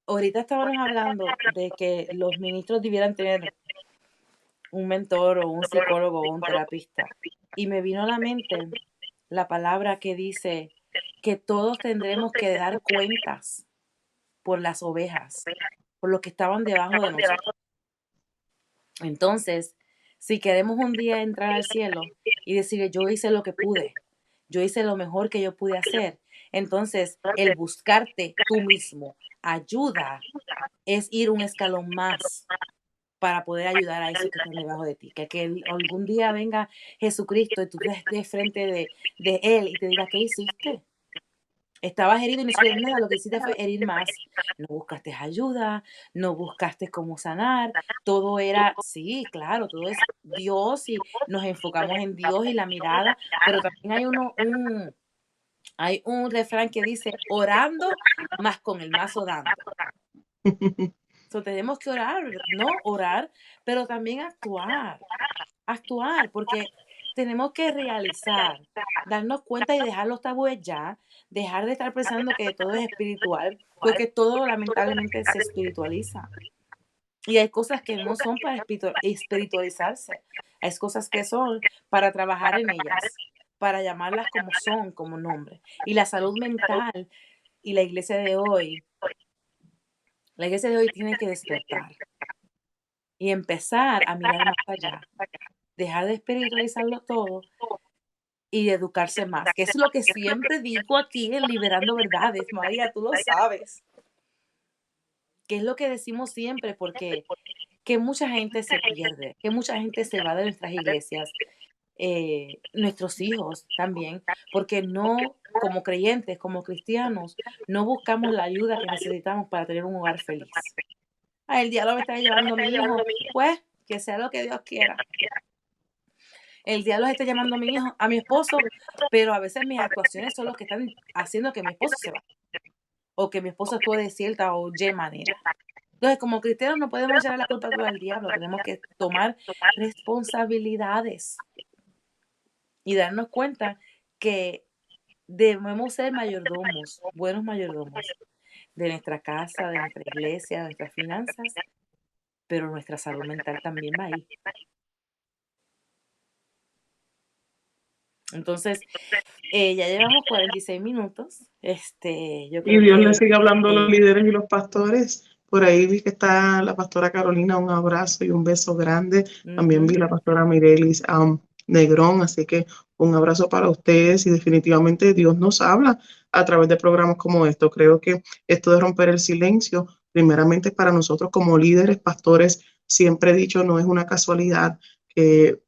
ahorita estábamos hablando de que los ministros debieran tener un mentor o un psicólogo o un terapista. Y me vino a la mente la palabra que dice que todos tendremos que dar cuentas por las ovejas, por los que estaban debajo de nosotros. Entonces, si queremos un día entrar al cielo y decir, yo hice lo que pude, yo hice lo mejor que yo pude hacer, entonces el buscarte tú mismo ayuda es ir un escalón más para poder ayudar a esos que están debajo de ti. Que algún día venga Jesucristo y tú estés de frente de Él y te diga, ¿qué hiciste? Estabas herido y no hiciste nada, lo que hiciste fue herir más. No buscaste ayuda, no buscaste cómo sanar, todo era, sí, claro, todo es Dios y nos enfocamos en Dios y la mirada, pero también hay un refrán que dice, orando más con el mazo dando. So, tenemos que orar, no orar, pero también actuar, porque tenemos que realizar, darnos cuenta y dejar los tabúes ya, dejar de estar pensando que todo es espiritual, porque todo lamentablemente se espiritualiza. Y hay cosas que no son para espiritualizarse, hay cosas que son para trabajar en ellas, para llamarlas como son, como nombre. Y la salud mental y la iglesia de hoy tiene que despertar y empezar a mirar más allá, dejar de espiritualizarlo todo y educarse más, que es lo que siempre digo aquí en Liberando Verdades, María, tú lo sabes, que es lo que decimos siempre, porque que mucha gente se pierde, que mucha gente se va de nuestras iglesias, nuestros hijos también, porque no, como creyentes, como cristianos, no buscamos la ayuda que necesitamos para tener un hogar feliz. El diablo me está llevando a mi hijo, pues que sea lo que Dios quiera. El diablo está llamando a mi hijo, a mi esposo, pero a veces mis actuaciones son los que están haciendo que mi esposo se vaya, o que mi esposo actúe de cierta o Y manera. Entonces, como cristianos no podemos echar la culpa todo al diablo, tenemos que tomar responsabilidades y darnos cuenta que debemos ser mayordomos, buenos mayordomos de nuestra casa, de nuestra iglesia, de nuestras finanzas, pero nuestra salud mental también va ahí. Entonces, ya llevamos 46 minutos. Yo creo Y Dios le que sigue hablando a los líderes y los pastores. Por ahí vi que está la pastora Carolina, un abrazo y un beso grande. También vi la pastora Mirelis Negrón, así que un abrazo para ustedes y definitivamente Dios nos habla a través de programas como esto. Creo que esto de romper el silencio, primeramente para nosotros como líderes, pastores, siempre he dicho, no es una casualidad que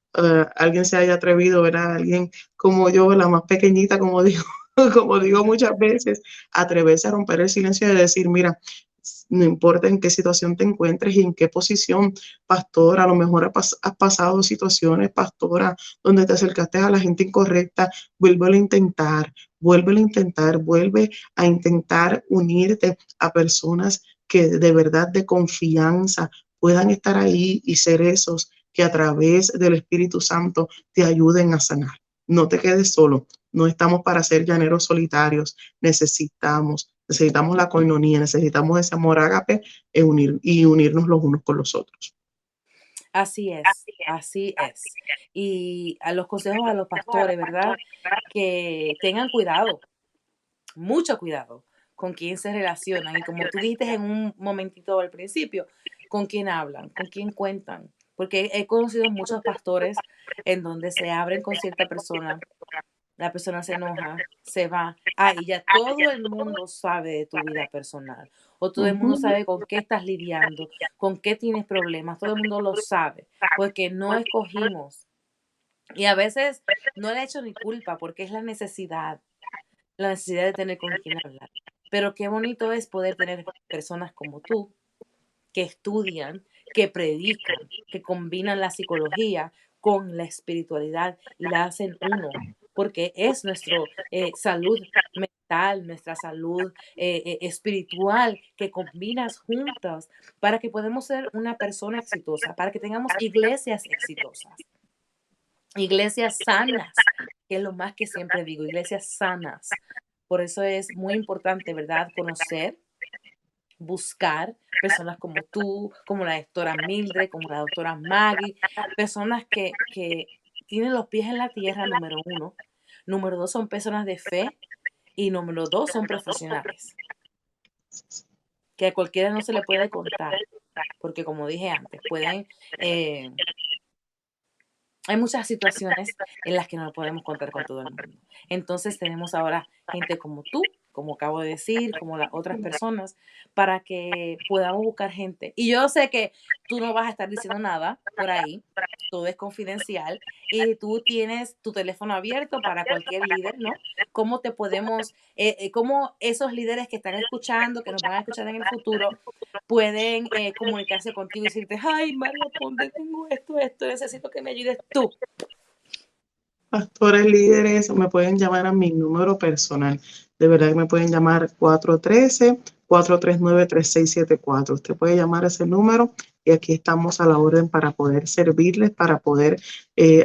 alguien se haya atrevido, ¿verdad? Alguien como yo, la más pequeñita, como digo, como digo muchas veces, atreverse a romper el silencio y decir, mira, no importa en qué situación te encuentres y en qué posición, pastora, a lo mejor has pasado situaciones, pastora, donde te acercaste a la gente incorrecta, vuélvelo a intentar, vuelve a intentar unirte a personas que de verdad de confianza puedan estar ahí y ser esos que a través del Espíritu Santo te ayuden a sanar. No te quedes solo, no estamos para ser llaneros solitarios, necesitamos la coinonía, necesitamos ese amor ágape y unirnos los unos con los otros. Así es, así es. Y a los consejos a los pastores, ¿verdad? Que tengan cuidado, mucho cuidado con quién se relacionan. Y como tú dijiste en un momentito al principio, con quién hablan, con quién cuentan. Porque he conocido muchos pastores en donde se abren con cierta persona, la persona se enoja, se va. Y ya todo el mundo sabe de tu vida personal. O todo el mundo sabe con qué estás lidiando, con qué tienes problemas. Todo el mundo lo sabe. Porque no escogimos. Y a veces no le echo ni culpa porque es la necesidad de tener con quién hablar. Pero qué bonito es poder tener personas como tú que estudian, que predican, que combinan la psicología con la espiritualidad y la hacen uno, porque es nuestra salud mental, nuestra salud espiritual, que combinas juntas para que podamos ser una persona exitosa, para que tengamos iglesias exitosas, iglesias sanas, que es lo más que siempre digo, iglesias sanas. Por eso es muy importante, ¿verdad? Conocer, buscar personas como tú, como la doctora Mildred, como la doctora Maggie, personas que tienen los pies en la tierra, número uno. Número dos, son personas de fe. Y número dos, son profesionales. Que a cualquiera no se le puede contar. Porque como dije antes, hay muchas situaciones en las que no podemos contar con todo el mundo. Entonces tenemos ahora gente como tú, como acabo de decir, como las otras personas, para que podamos buscar gente. Y yo sé que tú no vas a estar diciendo nada por ahí, todo es confidencial, y tú tienes tu teléfono abierto para cualquier líder, ¿no? ¿Cómo te podemos, cómo esos líderes que están escuchando, que nos van a escuchar en el futuro, pueden comunicarse contigo y decirte, ay, María Ponte, tengo esto, necesito que me ayudes tú? Pastores líderes me pueden llamar a mi número personal. De verdad que me pueden llamar 413-439-3674. Usted puede llamar a ese número y aquí estamos a la orden para poder servirles, para poder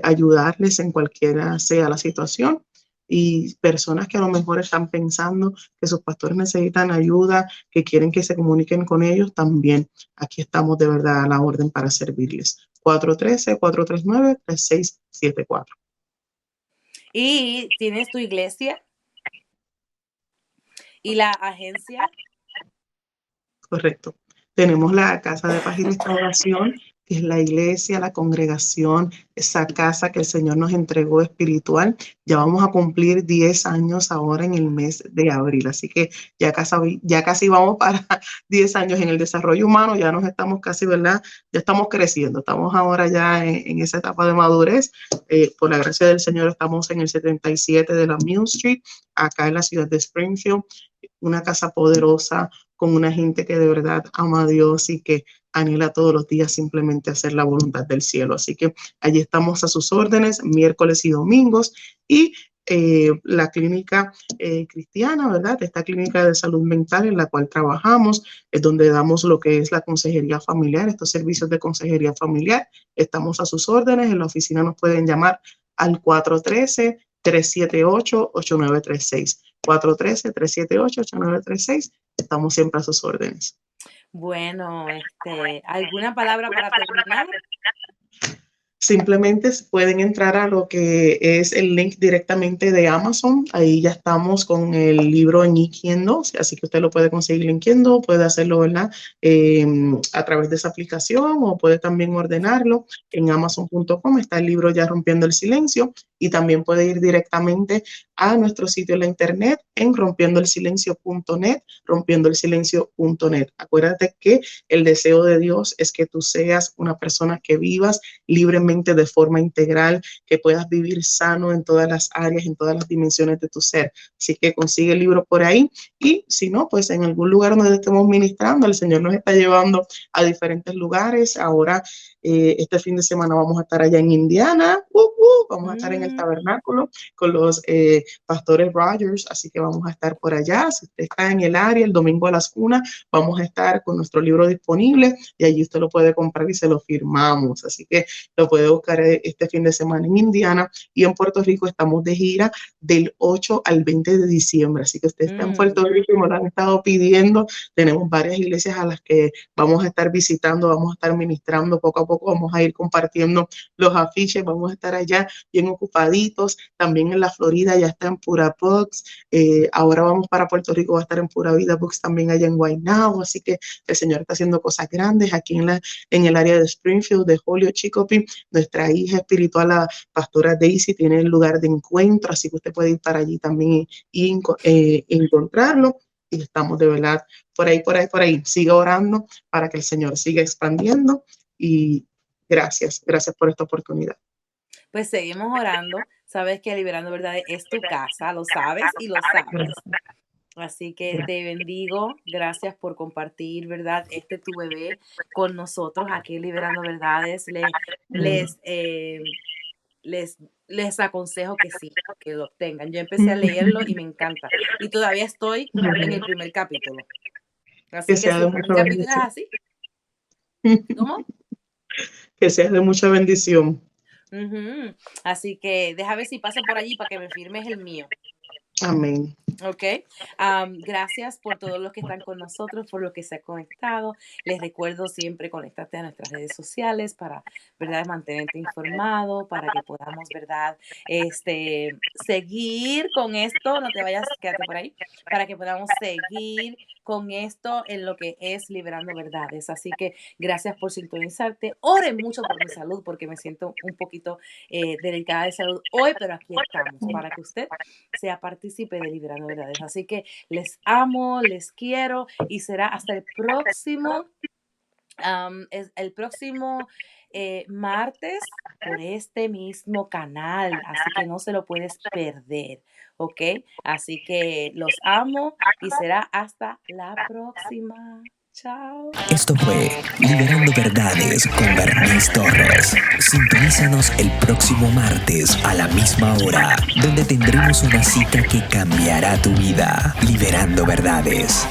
ayudarles en cualquiera sea la situación. Y personas que a lo mejor están pensando que sus pastores necesitan ayuda, que quieren que se comuniquen con ellos, también aquí estamos de verdad a la orden para servirles. 413-439-3674. Y tienes tu iglesia y la agencia. Correcto. Tenemos la Casa de Paz y Restauración, que es la iglesia, la congregación, esa casa que el Señor nos entregó espiritual. Ya vamos a cumplir 10 años ahora en el mes de abril, así que ya casi vamos para 10 años en el desarrollo humano, ya nos estamos casi, ¿verdad? Ya estamos creciendo, estamos ahora ya en esa etapa de madurez. Por la gracia del Señor estamos en el 77 de la Mill Street, acá en la ciudad de Springfield, una casa poderosa, con una gente que de verdad ama a Dios y que anhela todos los días simplemente hacer la voluntad del cielo. Así que allí estamos a sus órdenes, miércoles y domingos. Y la clínica cristiana, ¿verdad? Esta clínica de salud mental en la cual trabajamos, es donde damos lo que es la consejería familiar, estos servicios de consejería familiar. Estamos a sus órdenes. En la oficina nos pueden llamar al 413-378-8936. 413-378-8936. Estamos siempre a sus órdenes. Bueno, ¿alguna palabra para terminar? Simplemente pueden entrar a lo que es el link directamente de Amazon. Ahí ya estamos con el libro en Kindle, así que usted lo puede conseguir en Kindle, puede hacerlo, ¿verdad? A través de esa aplicación, o puede también ordenarlo en Amazon.com. Está el libro Ya Rompiendo el Silencio, y también puede ir directamente a nuestro sitio en la internet en rompiendoelsilencio.net, rompiendoelsilencio.net. Acuérdate que el deseo de Dios es que tú seas una persona que vivas libremente completamente de forma integral, que puedas vivir sano en todas las áreas, en todas las dimensiones de tu ser. Así que consigue el libro por ahí y si no, pues en algún lugar donde estemos ministrando, el Señor nos está llevando a diferentes lugares. Ahora, este fin de semana vamos a estar allá en Indiana, vamos a estar en el tabernáculo con los pastores Rogers, así que vamos a estar por allá. Si usted está en el área, el domingo a las 1, vamos a estar con nuestro libro disponible y allí usted lo puede comprar y se lo firmamos. Así que lo puede buscar este fin de semana en Indiana, y en Puerto Rico estamos de gira del 8 al 20 de diciembre. Así que usted está en Puerto Rico y me lo han estado pidiendo. Tenemos varias iglesias a las que vamos a estar visitando, vamos a estar ministrando poco a poco, vamos a ir compartiendo los afiches, vamos a estar allá bien ocupaditos. También en la Florida ya está en Pura Books, ahora vamos para Puerto Rico, va a estar en Pura Vida Books también allá en Guaynabo. Así que el Señor está haciendo cosas grandes aquí en el área de Springfield, de Holyoke, Chicopee. Nuestra hija espiritual, la pastora Daisy, tiene el lugar de encuentro, así que usted puede ir para allí también y encontrarlo. Y estamos de verdad por ahí. Siga orando para que el Señor siga expandiendo, y gracias por esta oportunidad. Pues seguimos orando. Sabes que Liberando Verdades es tu casa, lo sabes y lo sabes. Así que te bendigo. Gracias por compartir, ¿verdad? Tu bebé con nosotros aquí en Liberando Verdades. Les aconsejo que sí, que lo tengan. Yo empecé a leerlo y me encanta. Y todavía estoy en el primer capítulo. Así que si el primer capítulo es así. ¿Cómo? Que sea de mucha bendición. Así que deja ver si paso por allí para que me firmes el mío. Amén. Ok, gracias por todos los que están con nosotros, por los que se han conectado. Les recuerdo siempre conectarte a nuestras redes sociales para, ¿verdad?, mantenerte informado, para que podamos, ¿verdad?, seguir con esto. No te vayas, quédate por ahí, para que podamos seguir con esto en lo que es Liberando Verdades. Así que gracias por sintonizarte. Oren mucho por mi salud, porque me siento un poquito delicada de salud hoy, pero aquí estamos para que usted sea partícipe de Liberando Verdades. Así que les amo, les quiero, y será hasta el próximo martes por este mismo canal. Así que no se lo puedes perder, ¿ok? Así que los amo y será hasta la próxima. Chao. Esto fue Liberando Verdades con Bernice Torres. Sintonízanos el próximo martes a la misma hora, donde tendremos una cita que cambiará tu vida. Liberando Verdades.